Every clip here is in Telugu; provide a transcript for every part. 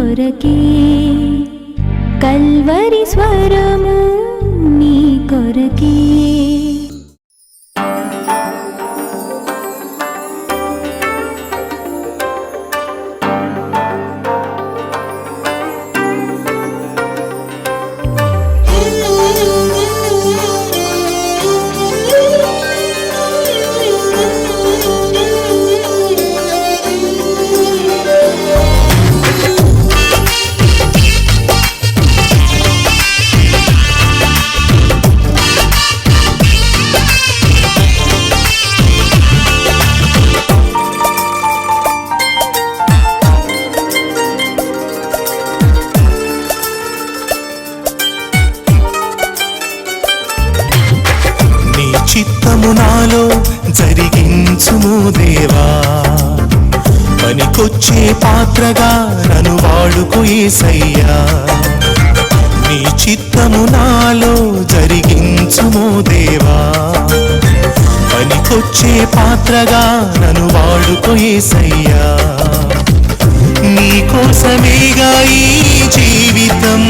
కొరకే కల్వరి స్వరము నీ కొరకే చిత్తము నాలో జరిగించుము దేవా, పనికొచ్చే పాత్రగా నన్ను వాడుకో యేసయ్యా. నీ చిత్తము నాలో జరిగించుము దేవా, పనికొచ్చే పాత్రగా నన్ను వాడుకో యేసయ్యా. నీ కోసమేగా ఈ జీవితం,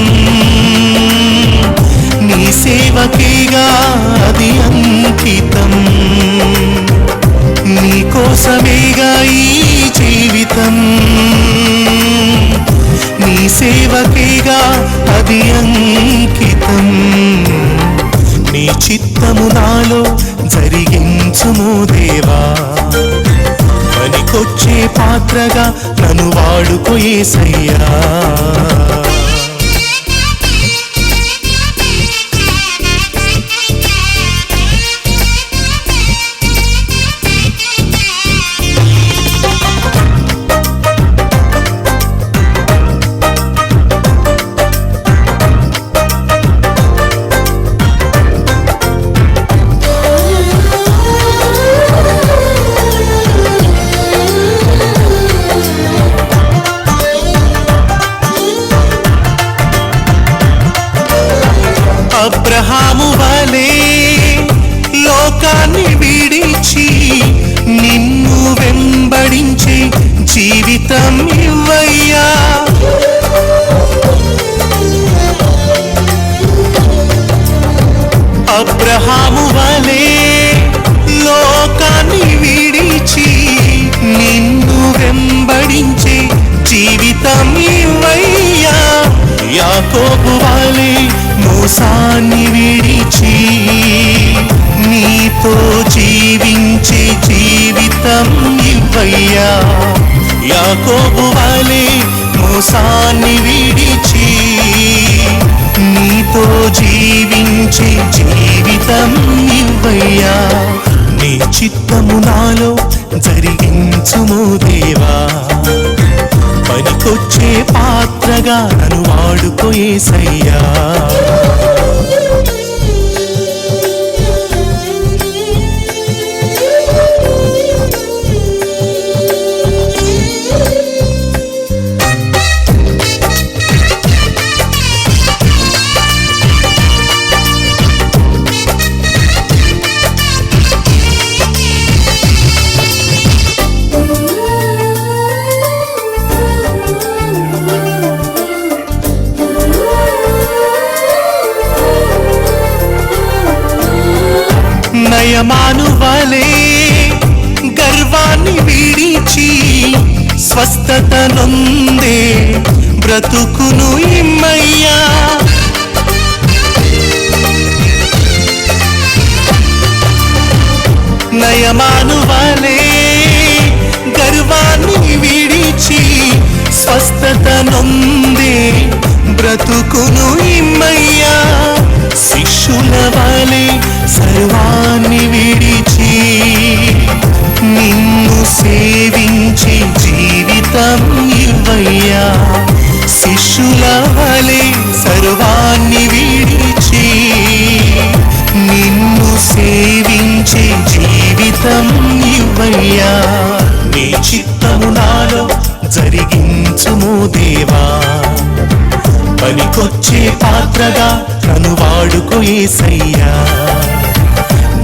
నీ సేవకేగా అది అంకితం. నీ కోసమేగా ఈ జీవితం, నీ సేవకేగా అది అంకితం. నీ చిత్తము నాలో జరిగించుము దేవా, పనికొచ్చే పాత్రగా నన్ను వాడుకో యేసయ్యా. అబ్రహాము వలే లోకాన్ని విడిచి నిన్ను వెంబడించే జీవితం ఇవ్వయ్యా. అబ్రహాము వలే లోకాన్ని విడిచి నిన్ను వెంబడించే జీవితం ఇవ్వయ్యా. యాకోబు వలే మోసాన్ని విడిచి నీతో జీవించే జీవితం ఇవ్వయ్యా. యాకోబు వలే మోసాన్ని విడిచి నీతో జీవించే జీవితం ఇవ్వయ్యా. నీ చిత్తము నాలో జరిగించుము దేవా, పనికొచ్చే పాత్రగా నన్ను వాడుకో యేసయ్యా. నయమాను వలే గర్వాన్ని విడిచి స్వస్థత నొందే బ్రతుకును ఇమ్మయ్యా. నయమాను వలే గర్వాన్ని విడిచి స్వస్థత నొందే బ్రతుకును ఇమ్మయ్యా. శిష్యుల వలే సర్వాన్ని విడిచి నిన్ను సేవించే జీవితం ఇవ్వయ్యా. శిష్యుల వలే సర్వాన్ని విడిచి నిన్ను సేవించే జీవితం ఇవ్వయ్యా. నీ చిత్తము నాలో జరిగించుము దేవా, పనికొచ్చే పాత్రగా నన్ను వాడుకో యేసయ్యా.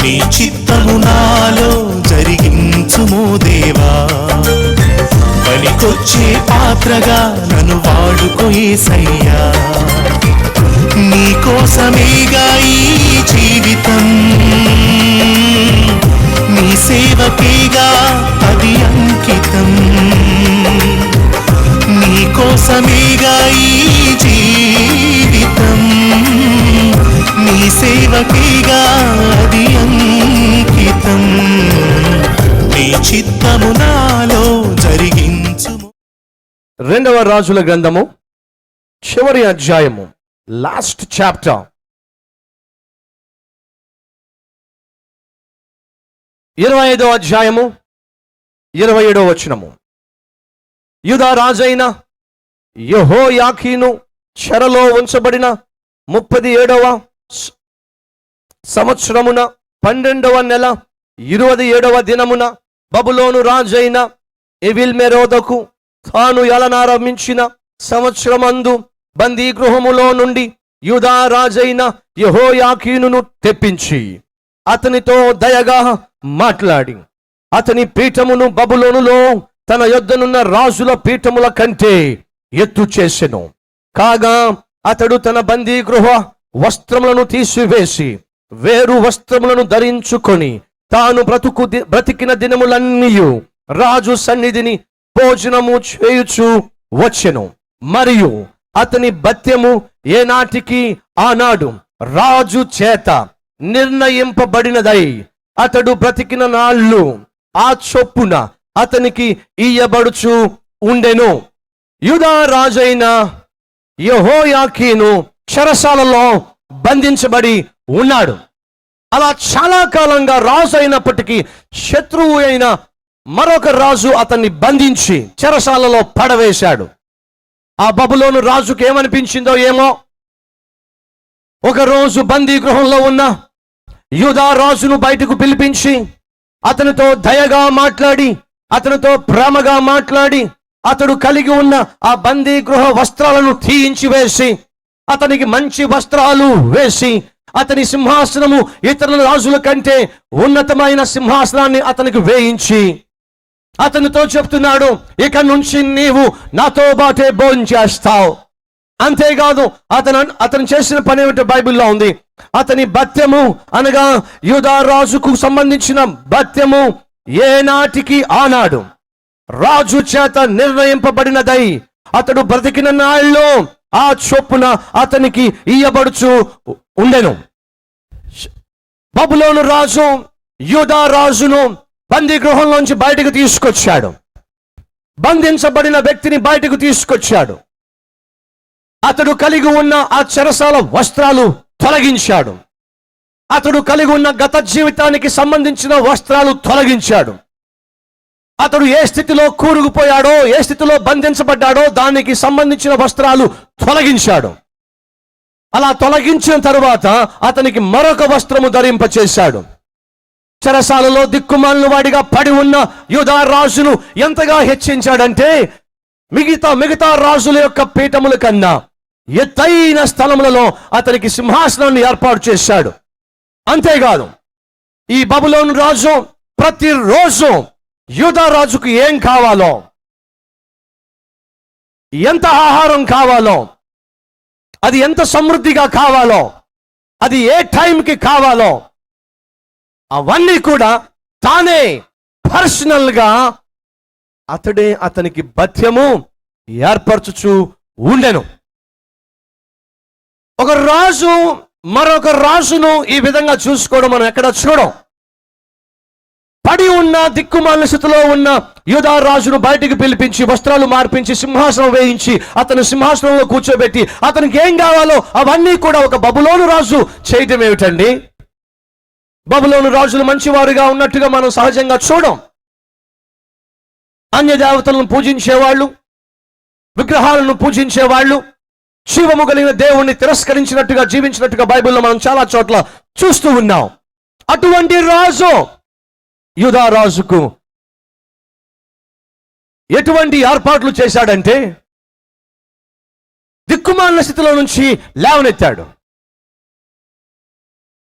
నీ చిత్తము నాలో జరిగించుము దేవా, పనికొచ్చే పాత్రగా నన్ను వాడుకో యేసయ్యా. నీ కోసమేగా ఈ జీవితం, నీ సేవకేగా అది అంకితం. నీ కోసమేగా ఈ జీవితం, నీ సేవకేగా అది అంకితం. నీ చిత్తము నాలో జరిగించు. 2వ రాజుల గ్రంథము చివరి అధ్యాయము, లాస్ట్ చాప్టర్. 25వ అధ్యాయము 27వ వచనము. యూదా రాజైన యెహోయాకీను చెరలో ఉంచబడిన 37వ సంవత్సరమున 12వ నెల 27వ దినమున బబులోను రాజైన ఎవిల్మెరోదకు తాను ఏలనారంభించిన సంవత్సరమందు బందీగృహములో నుండి యూదా రాజైన యెహోయాకీనును తెప్పించి అతనితో దయగా మాట్లాడి అతని పీఠమును బబులోనులో తన యొద్దనున్న రాజుల పీఠముల కంటే ఎత్తు చేసెను. కాగా అతడు తన బందీగృహ వస్త్రములను తీసివేసి వేరు వస్త్రములను ధరించుకొని తాను బ్రతికిన దినములన్నీయు రాజు సన్నిధిని భోజనము చేయుచు వచ్చెను. మరియు అతని భత్యము ఏనాటికి ఆనాడు రాజు చేత నిర్ణయింపబడినదై అతడు బ్రతికిన నాళ్ళు ఆ చొప్పున అతనికి ఇయ్యబడుచు ఉండెను. యూదా రాజైన యెహోయాకీను చెరసాలలో బంధించబడి ఉన్నాడు. అలా చాలా కాలంగా రాజు అయినప్పటికీ శత్రువు అయిన మరొక రాజు అతన్ని బంధించి చెరసాలలో పడవేశాడు. ఆ బబులోను రాజుకు ఏమనిపించిందో ఏమో, ఒక రోజు బందీ గృహంలో ఉన్న యూదా రాజును బయటకు పిలిపించి అతనితో దయగా మాట్లాడి అతనితో ప్రేమగా మాట్లాడి అతడు కలిగి ఉన్న ఆ బందీ గృహ వస్త్రాలను తీయించి వేసి అతనికి మంచి వస్త్రాలు వేసి అతని సింహాసనము ఇతరుల రాజుల కంటే ఉన్నతమైన సింహాసనాన్ని అతనికి వేయించి అతనితో చెప్తున్నాడు, ఇక నుంచి నీవు నాతో బాటే భోజనం చేస్తావు. అంతేకాదు అతను చేసిన పని ఏమిటో బైబిల్లో ఉంది. అతని భత్యము అనగా యూదా రాజుకు సంబంధించిన భత్యము ఏనాటికి ఆనాడు రాజు చేత నిర్ణయింపబడినదై అతడు బ్రతికిన నాళ్ళు ఆ చొప్పున అతనికి ఇయ్యబడుచు ఉండెను. బబులోను రాజు యూదా రాజును బందీ గృహంలోంచి బయటకు తీసుకొచ్చాడు. బంధించబడిన వ్యక్తిని బయటకు తీసుకొచ్చాడు. అతడు కలిగి ఉన్న ఆ చెరసాల వస్త్రాలు తొలగించాడు. అతడు కలిగి ఉన్న గత జీవితానికి సంబంధించిన వస్త్రాలు తొలగించాడు. అతడు ఏ స్థితిలో కూరుకుపోయాడో, ఏ స్థితిలో బంధించబడ్డాడో దానికి సంబంధించిన వస్త్రాలు తొలగించాడు. అలా తొలగించిన తరువాత అతనికి మరొక వస్త్రము ధరింపచేశాడు. చెరసాలలో దిక్కుమాలిన వాడిగా పడి ఉన్న యూదా రాజును ఎంతగా హెచ్చించాడంటే మిగతా రాజుల యొక్క పీఠముల కన్నా ఎత్తైన స్థలములలో అతనికి సింహాసనాన్ని ఏర్పాటు చేశాడు. అంతేకాదు ఈ బబులోను రాజు ప్రతిరోజు యూదా రాజుకు ఏం కావాలో, ఎంత ఆహారం కావాలో, అది ఎంత సమృద్ధిగా కావాలో, అది ఏ టైంకి కావాలో అవన్నీ కూడా తానే పర్సనల్గా అతడే అతనికి భత్యము ఏర్పరచుచు ఉండెను. ఒక రాజు మరొక రాజును ఈ విధంగా చూసుకోవడం మనం ఎక్కడ చూడం. పడి ఉన్న దిక్కుమాలిన స్థితిలో ఉన్న యూదా రాజును బయటికి పిలిపించి వస్త్రాలు మార్పించి సింహాసనం వేయించి అతను సింహాసనంలో కూర్చోబెట్టి అతనికి ఏం కావాలో అవన్నీ కూడా ఒక బబులోను రాజు చేయటం ఏమిటండి? బబులోను రాజులు మంచివారుగా ఉన్నట్టుగా మనం సహజంగా చూడం. అన్య దేవతలను పూజించేవాళ్ళు, విగ్రహాలను పూజించేవాళ్ళు, జీవము కలిగిన దేవుణ్ణి తిరస్కరించినట్టుగా జీవించినట్టుగా బైబిల్లో మనం చాలా చోట్ల చూస్తూ ఉన్నాం. అటువంటి రాజు యూదా రాజుకు ఎటువంటి ఏర్పాట్లు చేశాడంటే దిక్కుమాలిన స్థితిలో నుంచి లేవనెత్తాడు,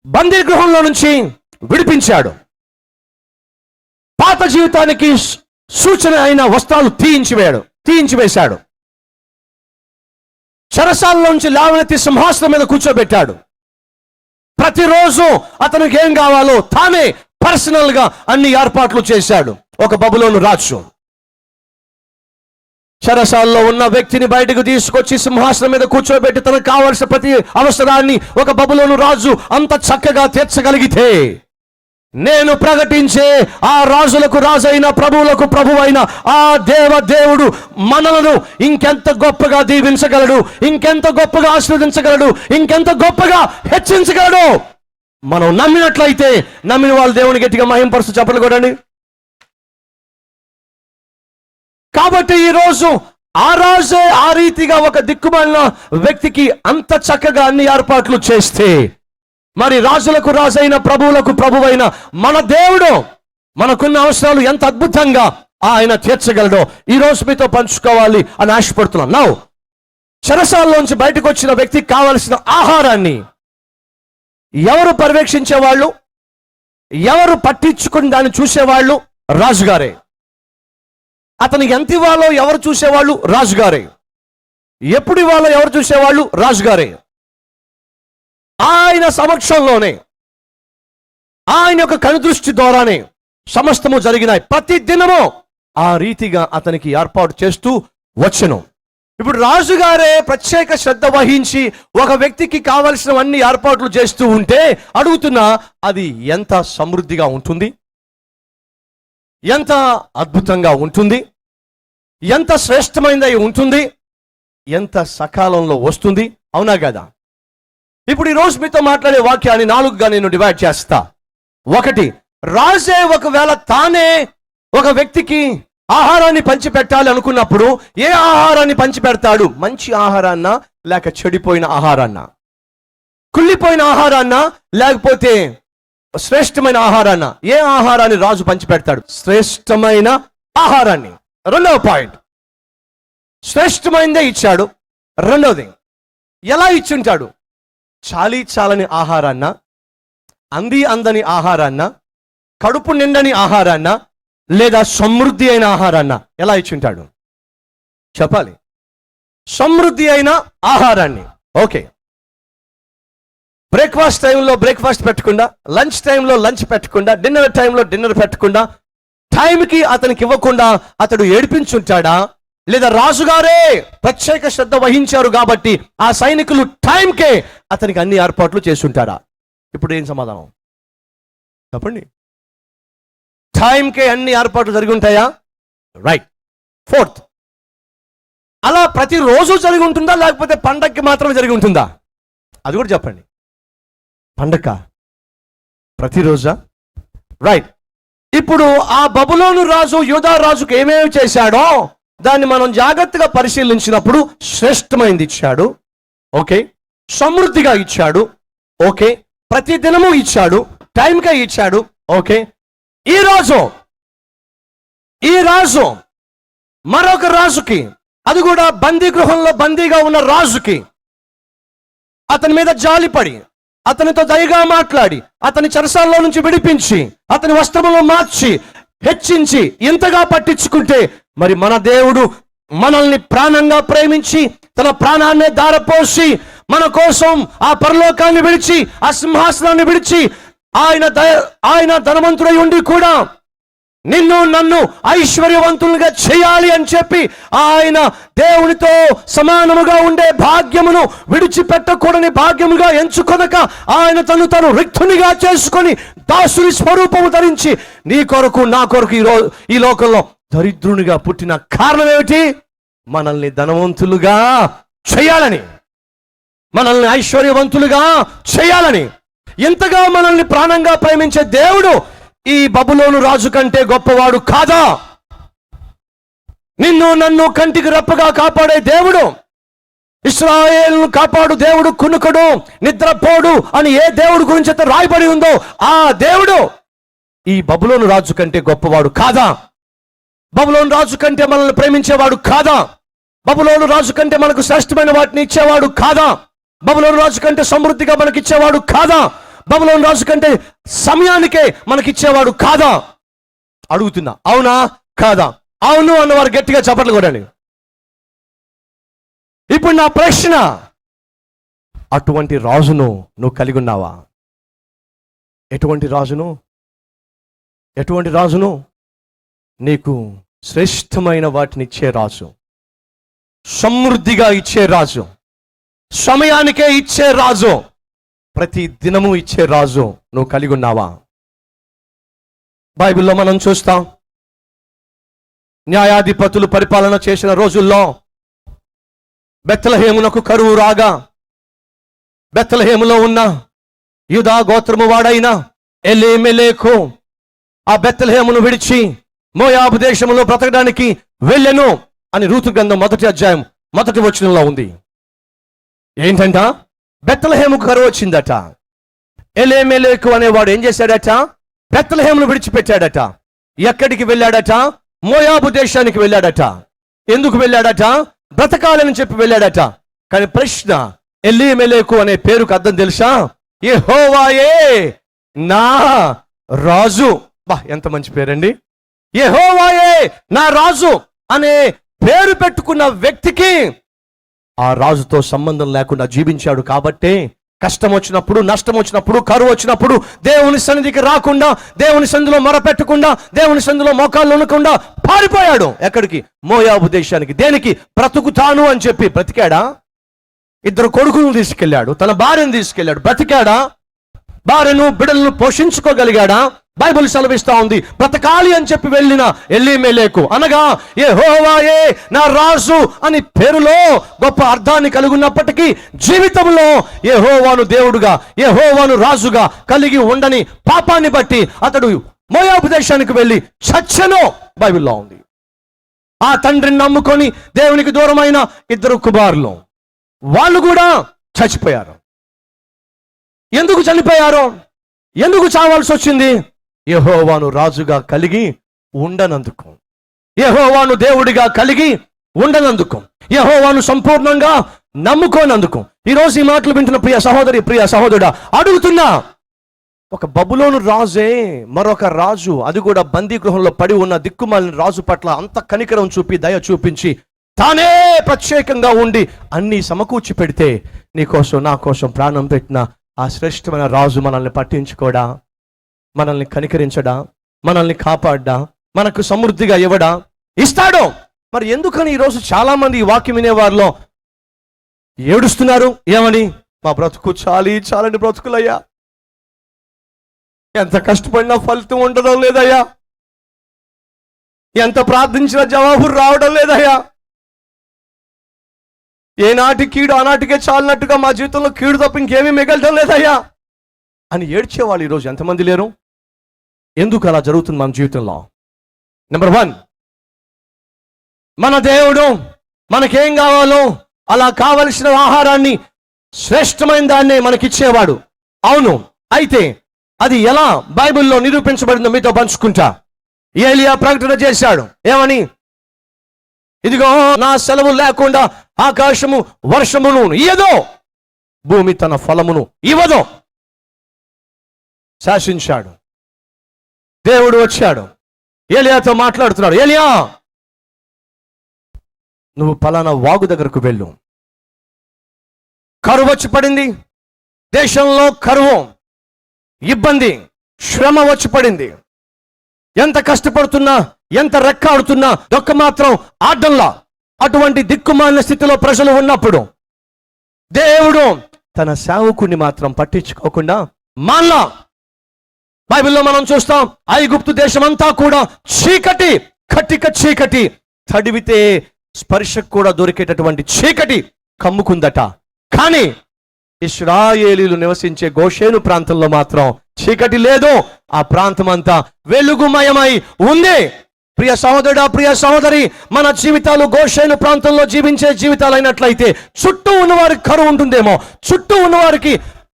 బందీ గృహంలో నుంచి విడిపించాడు, పాత జీవితానికి సూచన అయిన వస్త్రాలు తీయించివేశాడు. చెరసాలలోంచి లేవనెత్తి సింహాసనం మీద కూర్చోబెట్టాడు. ప్రతిరోజు అతనికి ఏం కావాలో తానే పర్సనల్ గా అన్ని ఏర్పాట్లు చేశాడు. ఒక బబులోను రాజు చెరసాలలో ఉన్న వ్యక్తిని బయటకు తీసుకొచ్చి సింహాసనం మీద కూర్చోబెట్టి తనకు కావలసిన ప్రతి అవసరాన్ని ఒక బబులోను రాజు అంత చక్కగా తీర్చగలిగితే, నేను ప్రకటించే ఆ రాజులకు రాజైన ప్రభువులకు ప్రభువైన ఆ దేవుడు మనలను ఇంకెంత గొప్పగా దీవించగలడు, ఇంకెంత గొప్పగా ఆశీర్వదించగలడు, ఇంకెంత గొప్పగా హెచ్చించగలడు. మనం నమ్మినట్లయితే నమ్మిన వాళ్ళు దేవుని గట్టిగా మహింపరుస్తూ చెప్పలు కొడండి. కాబట్టి ఈరోజు ఆ రాజే ఆ రీతిగా ఒక దిక్కుమాలిన వ్యక్తికి అంత చక్కగా అన్ని ఏర్పాట్లు చేస్తే, మరి రాజులకు రాజైన ప్రభువులకు ప్రభువైన మన దేవుడు మనకున్న అవసరాలు ఎంత అద్భుతంగా ఆయన తీర్చగలడో ఈరోజు మీతో పంచుకోవాలి అని ఆశపడుతున్నాను. నౌ చెరసాలలోంచి బయటకు వచ్చిన వ్యక్తికి కావలసిన ఆహారాన్ని ఎవరు పర్యవేక్షించేవాళ్ళు, ఎవరు పట్టించుకుని దాన్ని చూసేవాళ్ళు? రాజుగారే. అతనికి ఎంత ఇవ్వాలో ఎవరు చూసేవాళ్ళు? రాజుగారే. ఎప్పుడు ఇవ్వాలో ఎవరు చూసేవాళ్ళు? రాజుగారే. ఆయన సమక్షంలోనే, ఆయన యొక్క కనుదృష్టి ద్వారానే సమస్తము జరిగినాయి. ప్రతి దినము ఆ రీతిగా అతనికి ఏర్పాటు చేస్తూ వచ్చెను. ఇప్పుడు రాజుగారే ప్రత్యేక శ్రద్ధ వహించి ఒక వ్యక్తికి కావలసినవన్నీ ఏర్పాట్లు చేస్తూ ఉంటే అడుగుతున్నా, అది ఎంత సమృద్ధిగా ఉంటుంది, ఎంత అద్భుతంగా ఉంటుంది, ఎంత శ్రేష్టమైనదై ఉంటుంది, ఎంత సకాలంలో వస్తుంది. అవునా కదా? ఇప్పుడు ఈరోజు మీతో మాట్లాడే వాక్యాన్ని 4గా నేను డివైడ్ చేస్తా. 1, రాజే ఒకవేళ తానే ఒక వ్యక్తికి ఆహారాన్ని పంచిపెట్టాలి అనుకున్నప్పుడు ఏ ఆహారాన్ని పంచిపెడతాడు? మంచి ఆహారాన్నా లేక చెడిపోయిన ఆహారాన్నా? కుళ్ళిపోయిన ఆహారాన్నా లేకపోతే శ్రేష్టమైన ఆహారాన్న? ఏ ఆహారాన్ని రాజు పంచిపెడతాడు? శ్రేష్టమైన ఆహారాన్ని. 2వ పాయింట్, శ్రేష్టమైనదే ఇచ్చాడు. 2వది, ఎలా ఇచ్చుంటాడు? చాలని ఆహారాన్న, అందని ఆహారాన్న, కడుపు నిండని ఆహారాన్న, లేదా సమృద్ధి అయిన ఆహారాన్న? ఎలా ఇచ్చుంటాడు చెప్పాలి. సమృద్ధి అయిన ఆహారాన్ని. ఓకే, బ్రేక్ఫాస్ట్ టైంలో బ్రేక్ఫాస్ట్ పెట్టకుండా, లంచ్ టైంలో లంచ్ పెట్టకుండా, డిన్నర్ టైంలో డిన్నర్ పెట్టకుండా, టైంకి అతనికి ఇవ్వకుండా అతడు ఏడిపించుంటాడా? లేదా రాజుగారే ప్రత్యేక శ్రద్ధ వహించారు కాబట్టి ఆ సైనికులు టైంకే అతనికి అన్ని ఏర్పాట్లు చేసుంటారా? ఇప్పుడు ఏం సమాధానం చెప్పండి. టైంకే అన్ని ఏర్పాట్లు జరిగి ఉంటాయా? రైట్. 4th, అలా ప్రతిరోజు జరిగి ఉంటుందా లేకపోతే పండగకి మాత్రమే జరిగి ఉంటుందా? అది కూడా చెప్పండి. పండగ ప్రతిరోజా? రైట్. ఇప్పుడు ఆ బబులోను రాజు యూదా రాజుకు ఏమేమి చేశాడో దాన్ని మనం జాగ్రత్తగా పరిశీలించినప్పుడు శ్రేష్టమైనది ఇచ్చాడు. ఓకే, సమృద్ధిగా ఇచ్చాడు. ఓకే, ప్రతి దినము ఇచ్చాడు, టైంకే ఇచ్చాడు. ఓకే, ఈ రాజు మరొక రాజుకి, అది కూడా బందీ గృహంలో బందీగా ఉన్న రాజుకి అతని మీద జాలిపడి, అతనితో దయగా మాట్లాడి, అతని చెరసాలలో నుంచి విడిపించి, అతని వస్త్రములను మార్చి, హెచ్చించి ఇంతగా పట్టించుకుంటే, మరి మన దేవుడు మనల్ని ప్రాణంగా ప్రేమించి తన ప్రాణాన్ని దారపోసి మన కోసం ఆ పరలోకాన్ని విడిచి, ఆ సింహాసనాన్ని విడిచి, ఆయన ధనవంతుడై ఉండి కూడా నిన్ను నన్ను ఐశ్వర్యవంతులుగా చేయాలి అని చెప్పి ఆయన దేవునితో సమానముగా ఉండే భాగ్యమును విడిచిపెట్టకూడని భాగ్యముగా ఎంచుకొనక ఆయన తను రిక్తునిగా చేసుకొని దాసుని స్వరూపము ధరించి నీ కొరకు నా కొరకు ఈ లోకంలో దరిద్రునిగా పుట్టిన కారణం ఏమిటి? మనల్ని ధనవంతులుగా చేయాలని, మనల్ని ఐశ్వర్యవంతులుగా చేయాలని. ఇంతగా మనల్ని ప్రాణంగా ప్రేమించే దేవుడు ఈ బబులోను రాజు కంటే గొప్పవాడు కాదా? నిన్ను నన్ను కంటికి రెప్పగా కాపాడే దేవుడు, ఇశ్రాయేలును కాపాడు దేవుడు, కునుకడు నిద్రపోడు అని ఏ దేవుడు గురించి అయితే రాయబడి ఉందో ఆ దేవుడు ఈ బబులోను రాజు కంటే గొప్పవాడు కాదా? బబులోను రాజు కంటే మనల్ని ప్రేమించేవాడు కాదా? బబులోను రాజు కంటే మనకు శ్రేష్టమైన వాటిని ఇచ్చేవాడు కాదా? బబులోను రాజు కంటే సమృద్ధిగా మనకిచ్చేవాడు కాదా? బబులోను రాజు కంటే సమయానికే మనకిచ్చేవాడు కాదా? అడుగుతున్నా. అవునా? కాదా? అవును అన్నవారు గట్టిగా చప్పట్లు కొట్టండి. ఇప్పుడు నా ప్రశ్న, అటువంటి రాజును నువ్వు కలిగి ఉన్నావా? ఎటువంటి రాజును? ఎటువంటి రాజును? నీకు శ్రేష్టమైన వాటిని ఇచ్చే రాజు, సమృద్ధిగా ఇచ్చే రాజు, సమయానికే ఇచ్చే రాజు, ప్రతి దినము ఇచ్చే రాజు నువ్వు కలిగి ఉన్నావా? బైబిల్లో మనం చూస్తాం, న్యాయాధిపతులు పరిపాలన చేసిన రోజుల్లో బెత్లెహేమునకు కరువు రాగా, బెత్లెహేములో ఉన్న యూదా గోత్రము వాడైన ఎలీమెలెకు ఆ బెత్లెహేమును విడిచి మోయాబు దేశంలో బ్రతకడానికి వెళ్ళెను అని రూతు గ్రంథం 1వ అధ్యాయం 1వ వచనంలో ఉంది. ఏంటంట? బెత్లెహేముకు కరువు వచ్చిందట. ఎలీమెలెకు అనేవాడు ఏం చేశాడట? బెత్లెహేమును విడిచిపెట్టాడట. ఎక్కడికి వెళ్ళాడట? మోయాబు దేశానికి వెళ్ళాడట. ఎందుకు వెళ్ళాడట? బ్రతకాలని చెప్పి వెళ్ళాడట. కానీ ప్రశ్న, ఎలీమెలెకు అనే పేరుకు అర్థం తెలుసా? యెహోవాయే నా రాజు. బా, ఎంత మంచి పేరండి! యెహోవాయే నా రాజు అనే పేరు పెట్టుకున్న వ్యక్తికి ఆ రాజుతో సంబంధం లేకుండా జీవించాడు. కాబట్టే కష్టం వచ్చినప్పుడు, నష్టం వచ్చినప్పుడు, కరువు వచ్చినప్పుడు దేవుని సన్నిధికి రాకుండా, దేవుని సన్నిధిలో మొరపెట్టకుండా, దేవుని సన్నిధిలో మోకాళ్ళు ఉనకుండా పారిపోయాడు. ఎక్కడికి? మోయాబు దేశానికి. దేనికి? బ్రతుకుతాను అని చెప్పి. బ్రతికాడా? 2 కొడుకులను తీసుకెళ్ళాడు, తన భార్యను తీసుకెళ్ళాడు. బ్రతికాడా? భార్యను బిడ్డలను పోషించుకోగలిగాడా? బైబిల్ సెలవిస్తా ఉంది, బ్రతకాలి అని చెప్పి వెళ్ళిన ఎలీమెలెకు అనగా యెహోవాయే నా రాజు అని పేరులో గొప్ప అర్థాన్ని కలిగి ఉన్నప్పటికీ జీవితంలో యెహోవాను దేవుడుగా, యెహోవాను రాజుగా కలిగి ఉండని పాపాన్ని బట్టి అతడు మోయాబు దేశానికి వెళ్ళి చచ్చెను బైబిల్లో ఉంది. ఆ తండ్రిని నమ్ముకొని దేవునికి దూరమైన 2 కుమారులు, వాళ్ళు కూడా చచ్చిపోయారు. ఎందుకు చనిపోయారు? ఎందుకు చావాల్సి వచ్చింది? యెహోవాను రాజుగా కలిగి ఉండనందుకు, యెహోవాను దేవుడిగా కలిగి ఉండనందుకు, యెహోవాను సంపూర్ణంగా నమ్ముకోనందుకు. ఈరోజు ఈ మాటలు వింటున్న ప్రియ సహోదరి, ప్రియ సహోదరుడా, అడుగుతున్నా, ఒక బబులోను రాజే మరొక రాజు, అది కూడా బందీ గృహంలో పడి ఉన్న దిక్కుమాలిన రాజు పట్ల అంత కనికరం చూపి, దయ చూపించి, తానే ప్రత్యేకంగా ఉండి అన్ని సమకూర్చి పెడితే, నీకోసం నా కోసం ప్రాణం పెట్టిన ఆ శ్రేష్టమైన రాజు మనల్ని పట్టించుకోడా? మనల్ని కనికరించడా? మనల్ని కాపాడ్డా? మనకు సమృద్ధిగా ఇవ్వడా? ఇస్తాడు. మరి ఎందుకని ఈరోజు చాలా మంది ఈ వాక్యం వినేవారిలో ఏడుస్తున్నారు? ఏమని? మా బ్రతుకు చాలని బ్రతుకులయ్యా, ఎంత కష్టపడినా ఫలితం ఉండడం లేదయ్యా, ఎంత ప్రార్థించినా జవాబు రావడం లేదయ్యా, ఏనాటి కీడు ఆనాటికే చాలినట్టుగా మా జీవితంలో కీడు తప్ప ఇంకేమీ మిగలడం లేదయ్యా అని ఏడ్చేవాళ్ళు ఈరోజు ఎంతమంది లేరు? ఎందుకు అలా జరుగుతుంది మన జీవితంలో? నెంబర్ 1, మన దేవుడు మనకేం కావాలో అలా కావలసిన ఆహారాన్ని, శ్రేష్టమైన దాన్నే మనకిచ్చేవాడు. అవును, అయితే అది ఎలా బైబిల్లో నిరూపించబడిందో మీతో పంచుకుంటా. ఏలియా ప్రకటన చేశాడు. ఏమని? ఇదిగో నా సెలవు లేకుండా ఆకాశము వర్షమును ఇయ్యదో, భూమి తన ఫలమును ఇవ్వదో శాసించాడు. దేవుడు వచ్చాడు, ఏలియాతో మాట్లాడుతున్నాడు. ఏలియా, నువ్వు పలానా వాగు దగ్గరకు వెళ్ళు. కరువు వచ్చి పడింది, దేశంలో కరువు, ఇబ్బంది, శ్రమ వచ్చి పడింది. ఎంత కష్టపడుతున్నా, ఎంత రెక్కాడుతున్నా దొక్క మాత్రం ఆడ్డంలా. అటువంటి దిక్కుమాలిన స్థితిలో ప్రజలు ఉన్నప్పుడు దేవుడు తన సేవకుని మాత్రం పట్టించుకోకుండా మాన్లా. బైబిల్లో మనం చూస్తాం, ఐగుప్తు దేశం అంతా కూడా చీకటి, కటిక చీకటి, తడివితే స్పర్శకు కూడా దొరికేటటువంటి చీకటి కమ్ముకుందట. కానీ ఇశ్రాయేలీలు నివసించే గోషేను ప్రాంతంలో మాత్రం చీకటి లేదు. ఆ ప్రాంతం అంతా వెలుగుమయమై ఉంది. ప్రియ సహోదరుడా, ప్రియ సహోదరి, మన జీవితాలు గోషేను ప్రాంతంలో జీవించే జీవితాలు అయినట్లయితే చుట్టూ ఉన్నవారికి కరువు ఉంటుందేమో, చుట్టూ ఉన్నవారికి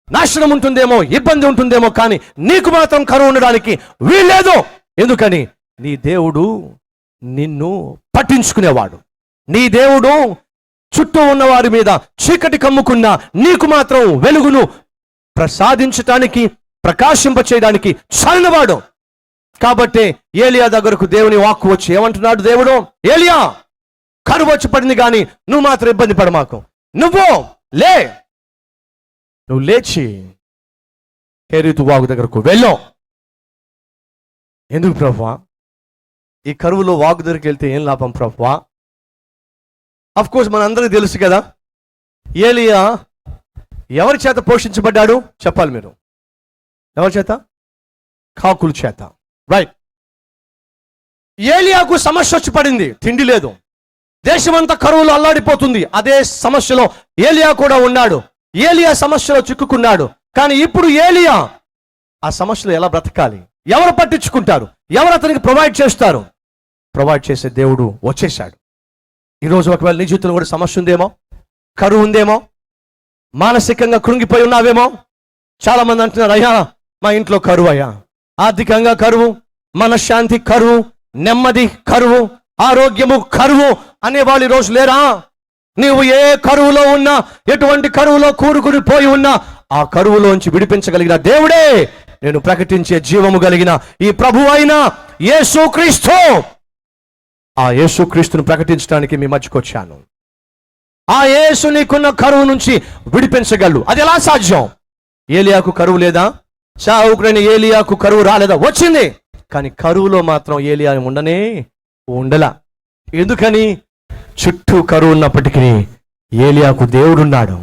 నాశనం ఉంటుందేమో, ఇబ్బంది ఉంటుందేమో, కానీ నీకు మాత్రం కరువు ఉండడానికి వీల్లేదు. ఎందుకని? నీ దేవుడు నిన్ను పట్టించుకునేవాడు. నీ దేవుడు చుట్టూ ఉన్నవారి మీద చీకటి కమ్ముకున్నా నీకు మాత్రం వెలుగును ప్రసాదించటానికి, ప్రకాశింపచేయడానికి చాలినవాడు. కాబట్టి ఏలియా దగ్గరకు దేవుని వాక్కు వచ్చి ఏమంటున్నాడు దేవుడు, ఏలియా కరువు వచ్చి పడింది కానీ నువ్వు మాత్రం ఇబ్బంది పడ మాకు, నువ్వు లేచి కెరీతు వాగు దగ్గరకు వెళ్ళు. ఎందుకు ప్రభువా? ఈ కరువులో వాగు దగ్గరికి వెళ్తే ఏం లాభం ప్రభువా? అఫ్ కోర్స్ మనందరికీ తెలుసు కదా, ఏలియా ఎవరి చేత పోషించబడ్డాడు చెప్పాలి మీరు. ఎవరి చేత? కాకుల చేత. రైట్. ఏలియాకు సమస్య వచ్చి పడింది, తిండి లేదు, దేశమంతా కరువులో అల్లాడిపోతుంది. అదే సమస్యలో ఏలియా కూడా ఉన్నాడు. ఏలియా సమస్యలో చిక్కుకున్నాడు. కానీ ఇప్పుడు ఏలియా ఆ సమస్యలో ఎలా బ్రతకాలి, ఎవరు పట్టించుకుంటారు, ఎవరు అతనికి ప్రొవైడ్ చేస్తారు? ప్రొవైడ్ చేసే దేవుడు వచ్చేశాడు. ఈరోజు ఒకవేళ నీ జీవితంలో కూడా సమస్య ఉందేమో, కరువు ఉందేమో, మానసికంగా కృంగిపోయి ఉన్నావేమో. చాలా మంది అంటున్నారు, అయ్యా మా ఇంట్లో కరువు, అయ్యా ఆర్థికంగా కరువు, మనశ్శాంతి కరువు, నెమ్మది కరువు, ఆరోగ్యము కరువు అనేవాళ్ళు ఈరోజు లేరా? నీవు ఏ కరువులో ఉన్నా, ఎటువంటి కరువులో కూరుకుని పోయి ఉన్నా, ఆ కరువులోంచి విడిపించగలిగిన దేవుడే నేను ప్రకటించే జీవము కలిగిన ఈ ప్రభు అయిన యేసుక్రీస్తు. ఆ యేసుక్రీస్తును ప్రకటించడానికి మీ మధ్యకు వచ్చాను. ఆ యేసు నీకున్న కరువు నుంచి విడిపించగలడు. అది ఎలా సాధ్యం? ఏలియాకు కరువు లేదా? సావుకుడైన ఏలియాకు కరువు రాలేదా? వచ్చింది. కానీ కరువులో మాత్రం ఏలియా ఉండలా. ఎందుకని? చుట్టూ కరువు ఉన్నప్పటికీ ఏలియాకు దేవుడున్నాడు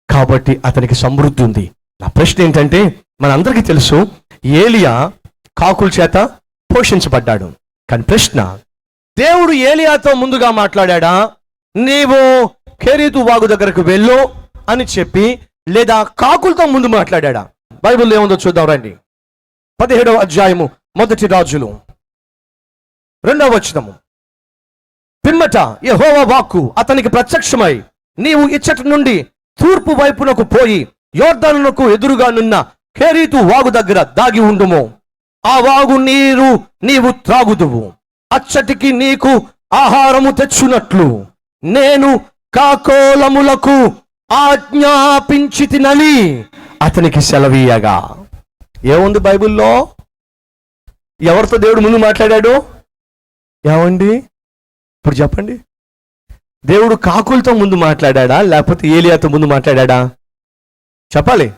కాబట్టి అతనికి సమృద్ధి ఉంది. నా ప్రశ్న ఏంటంటే, మనందరికీ తెలుసు ఏలియా కాకుల చేత పోషించబడ్డాడు. కానీ ప్రశ్న, దేవుడు ఏలియాతో ముందుగా మాట్లాడా, నీవు కెరీతు వాగు దగ్గరకు వెళ్ళు అని చెప్పి, లేదా కాకులతో ముందు మాట్లాడా? బైబిల్లో ఏముందో చూద్దాం రండి. 17వ అధ్యాయము 1 రాజులు 2వ వచనము. పిమ్మట యెహోవా వాక్కు అతనికి ప్రత్యక్షమై, నీవు ఇచ్చటి నుండి తూర్పు వైపునకు పోయి యోర్దానునకు ఎదురుగానున్న కెరీతు వాగు దగ్గర దాగి ఉండుము. ఆ వాగు నీరు నీవు త్రాగుదువు. అచ్చటికి నీకు ఆహారము తెచ్చునట్లు నేను కాకోలములకు ఆజ్ఞాపించితినని అతనికి సెలవీయగా. ఏముంది బైబిల్లో? ఎవరితో దేవుడు ముందు మాట్లాడాడు? ఏమండి ఇప్పుడు చెప్పండి. దేవుడు కాకులతో ముందు మాట్లాడా లేకపోతే ఏలియాతో ముందు మాట్లాడా? చెప్పాలి.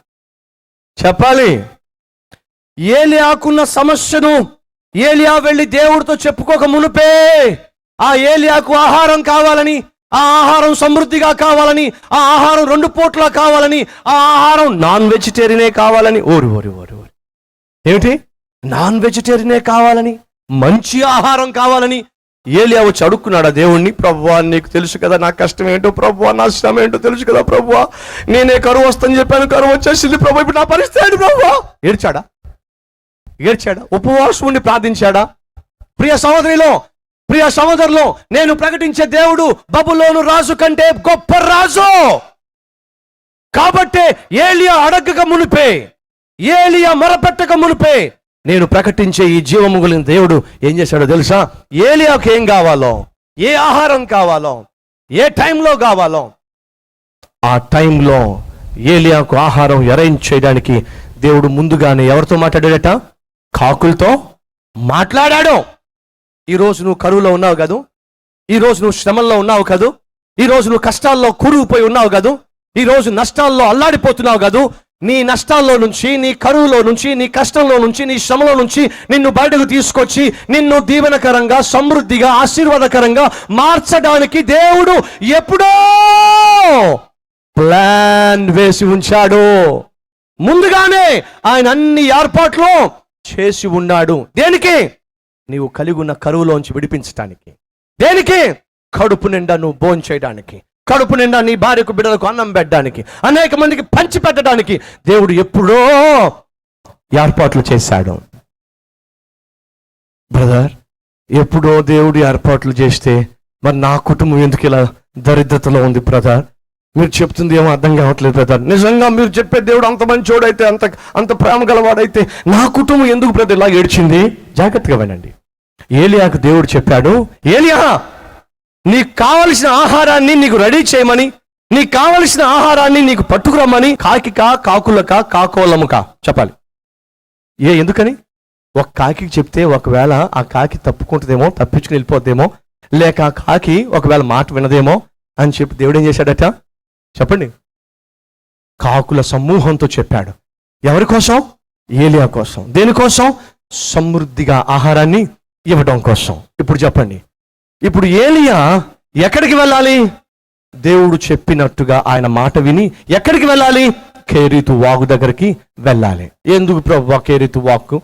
ఏలియాకున్న సమస్యను ఏలియా వెళ్ళి దేవుడితో చెప్పుకోక మునుపే, ఆ ఏలియాకు ఆహారం కావాలని, ఆ ఆహారం సమృద్ధిగా కావాలని, ఆ ఆహారం 2 పూట్లా కావాలని, ఆ ఆహారం నాన్ వెజిటేరియనే కావాలని, ఓరి ఏమిటి నాన్ వెజిటేరియనే కావాలని, మంచి ఆహారం కావాలని ఏలియా వచ్చి అడుక్కున్నాడా దేవుణ్ణి? ప్రభువా నీకు తెలుసు కదా నా కష్టం ఏంటో, ప్రభువా నా శ్రమ ఏంటో తెలుసు కదా ప్రభువా, నేనే కరువు వస్తాను చెప్పాను, కరువు వచ్చేసింది ప్రభు, ఇప్పుడు నా పరిస్థితి ఏంటి ప్రభువా? ఏడ్చాడా? ఉపవాసం ఉండి ప్రార్థించాడా? ప్రియ సహోదరులో నేను ప్రకటించే దేవుడు బబులోను రాజు కంటే గొప్ప రాజు. కాబట్టే ఏలియా అడగక మునిపే, ఏలియా మొరపెట్టక మునిపే నేను ప్రకటించే ఈ జీవము కలిగిన దేవుడు ఏం చేశాడో తెలుసా? ఏలియాకు ఏం కావాలో, ఏ ఆహారం కావాలో, ఏ టైంలో కావాలో ఆ టైంలో ఏలియాకు ఆహారం అరేంజ్ చేయడానికి దేవుడు ముందుగానే ఎవరితో మాట్లాడాడట? కాకులతో మాట్లాడాడు. ఈరోజు నువ్వు కరువులో ఉన్నావు కదూ, ఈరోజు నువ్వు శ్రమల్లో ఉన్నావు కదూ, ఈరోజు నువ్వు కష్టాల్లో కూరుకుపోయి ఉన్నావు కదూ, ఈరోజు నష్టాల్లో అల్లాడిపోతున్నావు కదూ. నీ నష్టాల్లో నుంచి, నీ కరువులో నుంచి, నీ కష్టంలో నుంచి, నీ శ్రమలో నుంచి నిన్ను బయటకు తీసుకొచ్చి నిన్ను దీవెనకరంగా, సమృద్ధిగా, ఆశీర్వాదకరంగా మార్చడానికి దేవుడు ఎప్పుడో ప్లాన్ వేసి ఉంచాడు. ముందుగానే ఆయన అన్ని ఏర్పాట్లు చేసి ఉన్నాడు. దేనికి? నీవు కలిగి ఉన్న కరువులోంచి విడిపించడానికి. దేనికి? కడుపు నిండా నువ్వు భోజనం చేయడానికి, కడుపు నిండా నీ భార్యకు బిడ్డలకు అన్నం పెట్టడానికి, అనేక మందికి పంచి పెట్టడానికి దేవుడు ఎప్పుడో ఏర్పాట్లు చేశాడు. బ్రదర్, ఎప్పుడో దేవుడు ఏర్పాట్లు చేస్తే మరి నా కుటుంబం ఎందుకు ఇలా దరిద్రతలో ఉంది బ్రదర్? మీరు చెప్తుంది ఏమో అర్థం కావట్లేదు బ్రదర్. నిజంగా మీరు చెప్పే దేవుడు అంత మంచోడైతే, అంత ప్రేమ గలవాడైతే నా కుటుంబం ఎందుకు బ్రదర్ ఇలా ఏడ్చింది? జాగ్రత్తగా వినండి. ఏలియాకు దేవుడు చెప్పాడు, ఏలియా నీకు కావలసిన ఆహారాన్ని నీకు రెడీ చేయమని, నీకు కావలసిన ఆహారాన్ని నీకు పట్టుకురమ్మని. కాకికా, కాకులకా, కాకోలముకా చెప్పాలి. ఎందుకని? ఒక కాకి చెప్తే ఒకవేళ ఆ కాకి తప్పుకుంటుందేమో, తప్పించుకుని వెళ్ళిపోద్దేమో, లేక ఆ కాకి ఒకవేళ మాట వినదేమో అని చెప్పి దేవుడు ఏం చేశాడట చెప్పండి? కాకుల సమూహంతో చెప్పాడు. ఎవరి కోసం? ఏలియా కోసం. దేనికోసం? సమృద్ధిగా ఆహారాన్ని ఇవ్వడం కోసం. ఇప్పుడు చెప్పండి, ఇప్పుడు ఏలియా ఎక్కడికి వెళ్ళాలి? దేవుడు చెప్పినట్టుగా ఆయన మాట విని ఎక్కడికి వెళ్ళాలి? కేరీతు వాగు దగ్గరికి వెళ్ళాలి. ఎందుకు ప్రభువా కేరీతు వాగు?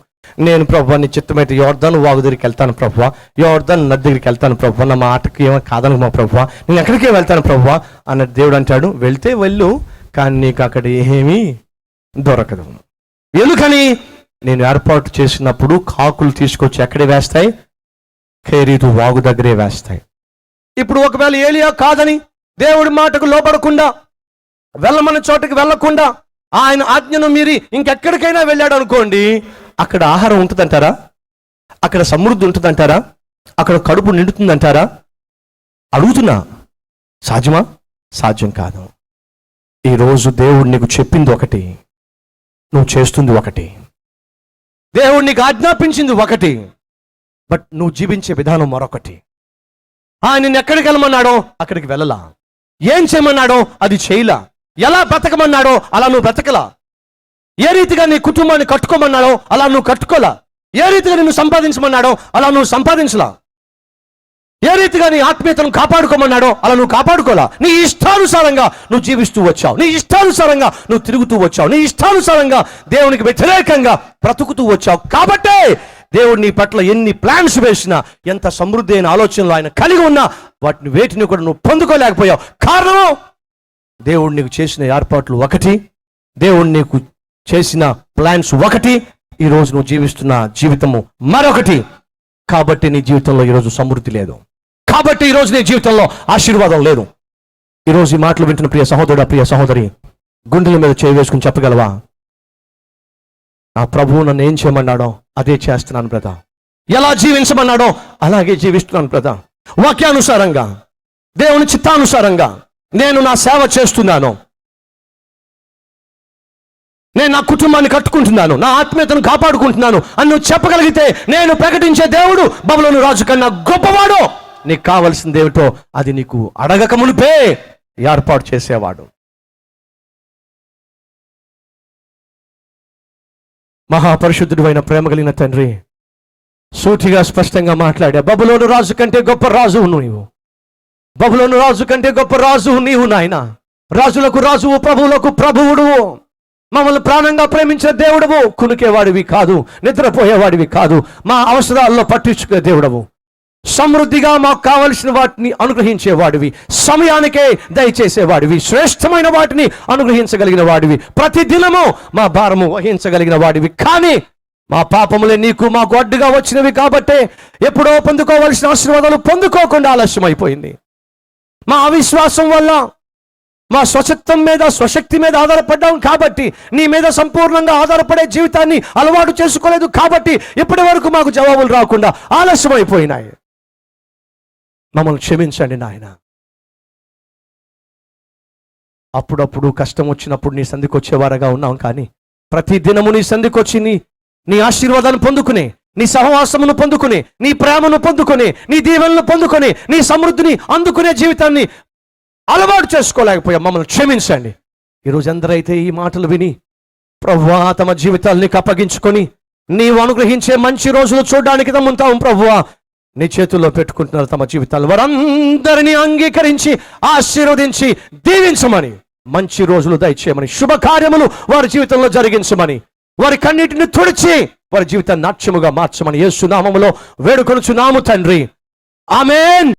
నేను ప్రభువా నీ చిత్తమైతే యోర్దాను వాగు దగ్గరికి వెళ్తాను ప్రభువా, యోర్దాను నది దగ్గరికి వెళ్తాను ప్రభువా, నా మాటకి ఏమో కాదను మా ప్రభువా, నేను ఎక్కడికే వెళ్తాను ప్రభువా అన్నట్టు దేవుడు అంటాడు. వెళ్తే వెళ్ళు, కానీ నీకు అక్కడ ఏమీ దొరకదు. ఎందుకని? నేను ఏర్పాటు చేసినప్పుడు కాకులు తీసుకొచ్చి ఎక్కడే వేస్తాయి? కేరీతు వాగు దగ్గరే వేస్తాయి. ఇప్పుడు ఒకవేళ ఏలియా కాదని, దేవుడి మాటకు లోపడకుండా, వెళ్ళమన్న చోటకి వెళ్ళకుండా ఆయన ఆజ్ఞను మీరి ఇంకెక్కడికైనా వెళ్ళాడు అనుకోండి, అక్కడ ఆహారం ఉంటుందంటారా? అక్కడ సమృద్ధి ఉంటుందంటారా? అక్కడ కడుపు నిండుతుందంటారా? అడుగుతున్నా, సాధ్యమా? సాధ్యం కాదు. ఈరోజు దేవుడు నీకు చెప్పింది ఒకటి, నువ్వు చేస్తుంది ఒకటి. దేవుడు నీకు ఆజ్ఞాపించింది ఒకటి, బట్ నువ్వు జీవించే విధానం మరొకటి. ఆయన ఎక్కడికి వెళ్ళమన్నాడో అక్కడికి వెళ్ళలా, ఏం చేయమన్నాడో అది చేయలా, ఎలా బ్రతకమన్నాడో అలా నువ్వు బ్రతకలా, ఏ రీతిగా నీ కుటుంబాన్ని కట్టుకోమన్నాడో అలా నువ్వు కట్టుకోలా, ఏ రీతిగా నిన్ను సంపాదించమన్నాడో అలా నువ్వు సంపాదించలా, ఏ రీతిగా నీ ఆత్మీయతను కాపాడుకోమన్నాడో అలా నువ్వు కాపాడుకోలా. నీ ఇష్టానుసారంగా నువ్వు జీవిస్తూ వచ్చావు, నీ ఇష్టానుసారంగా నువ్వు తిరుగుతూ వచ్చావు, నీ ఇష్టానుసారంగా దేవునికి వ్యతిరేకంగా బ్రతుకుతూ వచ్చావు. కాబట్టే దేవుడు నీ పట్ల ఎన్ని ప్లాన్స్ వేసినా, ఎంత సమృద్ధి అయిన ఆలోచనలు ఆయన కలిగి ఉన్నా, వాటిని వేటిని కూడా నువ్వు పొందుకోలేకపోయావు. కారణం, దేవుడు నీకు చేసిన ఏర్పాట్లు ఒకటి, దేవుడు నీకు చేసిన ప్లాన్స్ ఒకటి, ఈరోజు నువ్వు జీవిస్తున్న జీవితము మరొకటి. కాబట్టి నీ జీవితంలో ఈరోజు సమృద్ధి లేదు, కాబట్టి ఈరోజు నీ జీవితంలో ఆశీర్వాదం లేదు. ఈరోజు ఈ మాటలు వింటున్న ప్రియ సహోదరుడు, ప్రియ సహోదరి, గుండెల మీద చేయి వేసుకుని చెప్పగలవా? నా ప్రభువు నన్ను ఏం చేయమన్నాడో అదే చేస్తున్నాను బ్రదా, ఎలా జీవించమన్నాడో అలాగే జీవిస్తున్నాను బ్రదా. వాక్యానుసారంగా, దేవుని చిత్తానుసారంగా నేను నా సేవ చేస్తున్నాను, నేను నా కుటుంబాన్ని కట్టుకుంటున్నాను, నా ఆత్మీయతను కాపాడుకుంటున్నాను అని నువ్వు చెప్పగలిగితే, నేను ప్రకటించే దేవుడు బబులోను రాజు కన్నా గొప్పవాడు. నీకు కావలసింది ఏమిటో అది నీకు అడగక మునిపే ఏర్పాటు చేసేవాడు. మహాపరిశుద్ధుడు అయిన ప్రేమ కలిగిన తండ్రి, సూటిగా స్పష్టంగా మాట్లాడా, బబులోను రాజు కంటే గొప్ప రాజువు నీవు, బబులోను రాజు కంటే గొప్ప రాజువు నీవు నాయన. రాజులకు రాజువు, ప్రభువులకు ప్రభువుడువు, మమ్మల్ని ప్రాణంగా ప్రేమించిన దేవుడవు, కునికేవాడివి కాదు, నిద్రపోయేవాడివి కాదు, మా అవసరాల్లో పట్టించుకునే దేవుడవు, సమృద్ధిగా మాకు కావలసిన వాటిని అనుగ్రహించేవాడివి, సమయానికే దయచేసేవాడివి, శ్రేష్టమైన వాటిని అనుగ్రహించగలిగిన వాడివి, ప్రతి దినము మా భారము వహించగలిగిన వాడివి. కానీ మా పాపములే నీకు మాకు అడ్డుగా వచ్చినవి కాబట్టే ఎప్పుడో పొందుకోవలసిన ఆశీర్వాదాలు పొందుకోకుండా ఆలస్యం అయిపోయింది. మా అవిశ్వాసం వల్ల, మా స్వచిత్తం మీద, స్వశక్తి మీద ఆధారపడ్డాం కాబట్టి, నీ మీద సంపూర్ణంగా ఆధారపడే జీవితాన్ని అలవాటు చేసుకోలేదు కాబట్టి ఇప్పటి వరకు మాకు జవాబులు రాకుండా ఆలస్యం అయిపోయినాయి. మమ్మల్ని క్షమించండి నాయన. అప్పుడప్పుడు కష్టం వచ్చినప్పుడు నీ సంధికి వచ్చేవారుగా ఉన్నాం, కానీ ప్రతి దినము నీ సంధికి వచ్చి నీ ఆశీర్వాదాన్ని పొందుకుని, నీ సహవాసమును పొందుకుని, నీ ప్రేమను పొందుకొని, నీ దీవెనను పొందుకొని, నీ సమృద్ధిని అందుకునే జీవితాన్ని అలవాటు చేసుకోలేకపోయాం. మమ్మల్ని క్షమించండి. ఈరోజు ఎందరైతే ఈ మాటలు విని ప్రభువా తమ జీవితాల్ని అప్పగించుకొని నీవు అనుగ్రహించే మంచి రోజులు చూడడానికి తమ్ముతాం ప్రభువా నీ చేతుల్లో పెట్టుకుంటున్నారు తమ జీవితాలు, వారందరినీ అంగీకరించి ఆశీర్వదించి దీవించమని, మంచి రోజులు దయచేయమని, శుభకార్యములు వారి జీవితంలో జరిగించమని, వారి కన్నిటిని తుడిచి వారి జీవితాన్ని నాట్యముగా మార్చమని యేసు నామములో వేడుకొనుచున్నాము తండ్రి, ఆమేన్.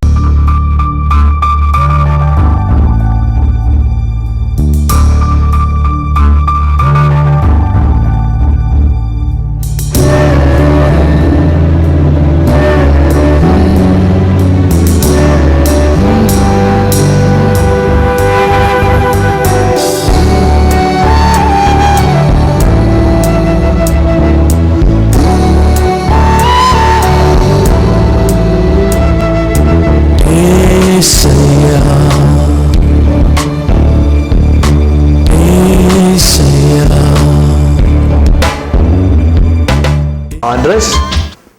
Address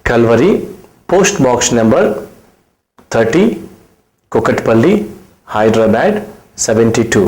Calvary, post box number 30, Kukatpally, Hyderabad 72.